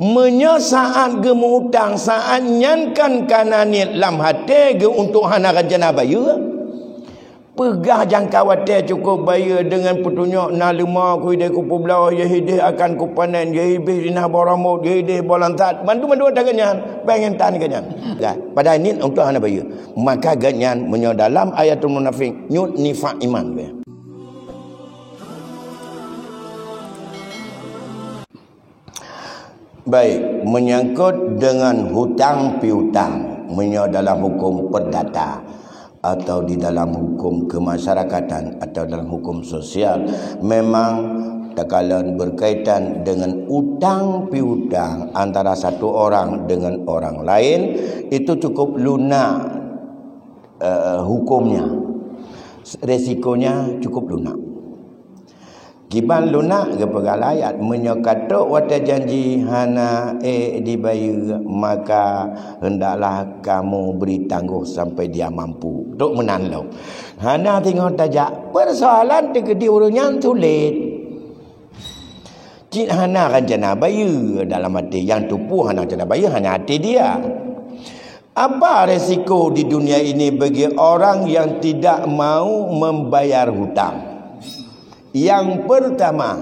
Menyesaat ge mengutang saat nyankan kana niat lam hati ge untuk hana rencana bayar. Pegah jangka wadah cukup bayar dengan petunjuk na lima ku ide ku pulau yahidih akan ku panen yahidih dinah baramut yahidih bolantat mandu daganyan pengen tan ganyan. Ya, pada ini untuk hana bayar. Maka ganyan menyo dalam ayatul munafik nyut nifaq iman be. Baik, menyangkut dengan hutang piutang menyo dalam hukum perdata atau di dalam hukum kemasyarakatan atau dalam hukum sosial, memang takalan berkaitan dengan utang piutang antara satu orang dengan orang lain itu cukup lunak hukumnya, resikonya cukup lunak. Kiban lunak ke pegalayat menyokatok wata janji hana dibayar, maka hendaklah kamu beri tangguh sampai dia mampu untuk menanlau. Hana tengok tajak persoalan tegedi urunnya sulit. Cik hana rencana bayar dalam hati yang tupu hana rencana bayar hanya hati dia. Apa resiko di dunia ini bagi orang yang tidak mau membayar hutang? Yang pertama,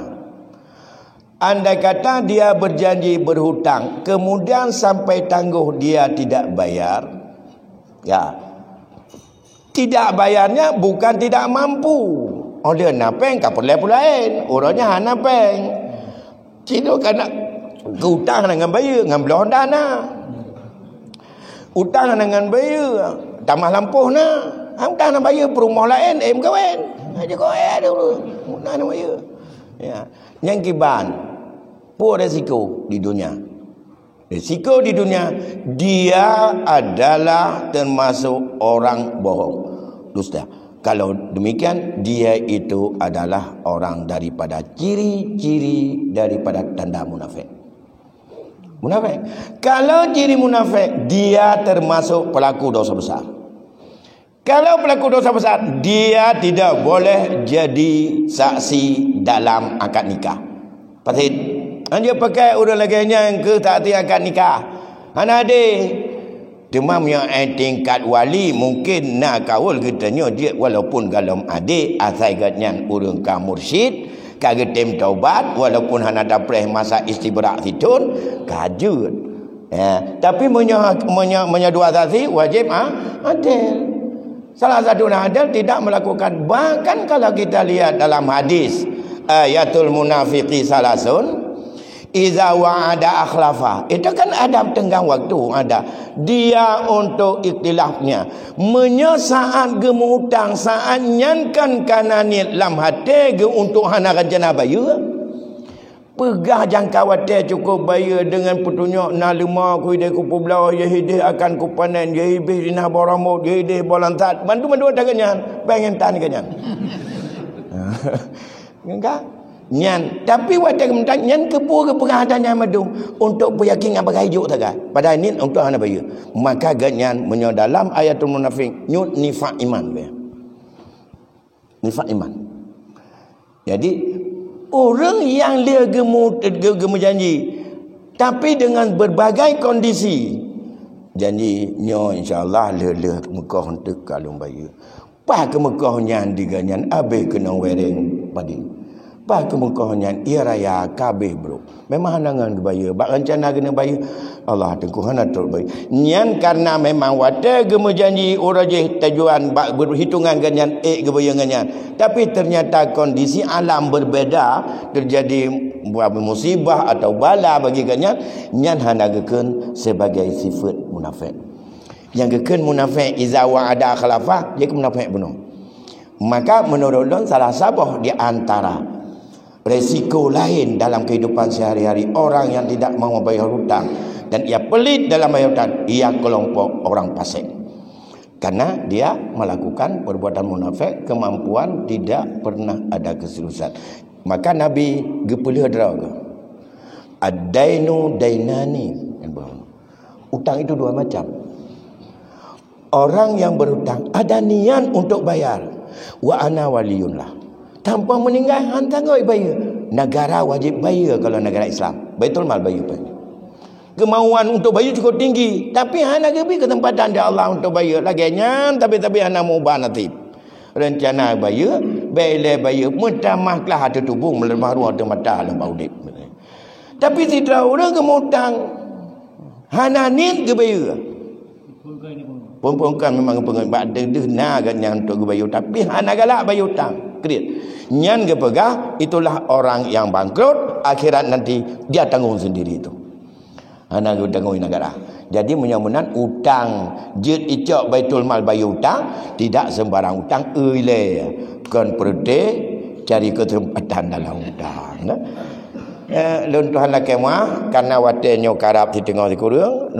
andai kata dia berjanji berhutang, kemudian sampai tangguh dia tidak bayar, ya, tidak bayarnya bukan tidak mampu. Oleh napeng kapulain, orangnya hana peng. Cino kena hutang dengan bayar, dengan belon dana. Hutang dengan bayar, tambah lampuh na. Hutang dengan bayar perumah lain, kawan. Aja kau dulu. Mana bayar? Ya. Yang kiban, pun resiko di dunia. Resiko di dunia, dia adalah termasuk orang bohong, dusta. Kalau demikian, dia itu adalah orang daripada ciri-ciri daripada tanda munafik. Munafik. Kalau ciri munafik, dia termasuk pelaku dosa besar. Kalau pelaku dosa besar, dia tidak boleh jadi saksi dalam akad nikah. Pasal dia pakai orang lagi yang ke tak hati akad nikah. Ana ade demam yang tingkat wali mungkin nak kawul katanya dia walaupun galam adik asal gatnya urang ka mursyid kagetem taubat walaupun hana dapreh masa istibrak situn kajut. Tapi punya dua saksi wajib adil. Salah satu adil tidak melakukan. Bahkan kalau kita lihat dalam hadis ayatul munafiqi salasun iza wa'ada akhlafa, itu kan ada tenggang waktu ada. Dia untuk ikhtilafnya menyesaat gemutang saat nyankan kana niat lam hati ge untuk hana rencana bayar. Pegah jangka wadah cukup bayar dengan petunjuk na lima ku ide ku pulau yahidih akan ku panen yahidih dinah baramut yahidih bolantat mandu daganyan pengen tan ganyan. Enggak nyan tapi wadah kemudian nyan kepu ke pengadanya madu untuk beryakin apa hijuk tak pada ini untuk hana bayar. Maka ganyan menyo dalam ayatul munafik nyut nifaq iman be. Nifaq iman. Jadi orang yang dia gemu janji tapi dengan berbagai kondisi janji nyo insyaallah le Mekah untuk kalau bayar. Pak ke Mekah nyan diganyan abe kena wearing padi. Pak ke Mekah nyan ia raya kabeh bro. Memang hanangan bayar, bak rencana kena bayar. Allah tengku hana tur bayar. Nyan karena memang wate gemu janji orang je tujuan bak berhitungan ganyan ge bayar ganyan. Tapi ternyata kondisi alam berbeza, terjadi musibah atau bala bagi ganyan, nyan hana geken sebagai sifat munafik. Yang geken munafik iza wa'ada akhlafa, dia munafik benar. Maka menurut salah sabah di antara resiko lain dalam kehidupan sehari-hari orang yang tidak mau bayar hutang dan ia pelit dalam bayar hutang, ia kelompok orang fasik. Karena dia melakukan perbuatan munafik, kemampuan tidak pernah ada keseriusan. Maka Nabi gepelih draga. Ad-dainu dainani. Utang itu dua macam. Orang yang berhutang ada niat untuk bayar. Wa ana waliyullah. Tanpa meninggal hantang oi bayar. Negara wajib bayar kalau negara Islam. Baitul mal bayar. kemauan untuk bayar cukup tinggi, tapi hana pergi ke tempatan dia Allah untuk bayar lagi nyan, tapi hana mau banatip rencana bayar bela bayar mutamah kelah hati tubuh melemah ruang mata lembau dip. Tapi tidak orang kemutang hana nit ke bayar pun kan memang pengen dena kan yang untuk bayar, tapi hana galak bayar hutang kredit nyan ke pegah, itulah orang yang bangkrut akhirat nanti dia tanggung sendiri itu. Hana tanggung negara. Jadi mudah-mudahan utang jid icok baitul mal bayar utang tidak sembarang utang eule kan perde cari ketempatan dalam utang. Lun Tuhan la kemah karena watenya karap di tengah di kurung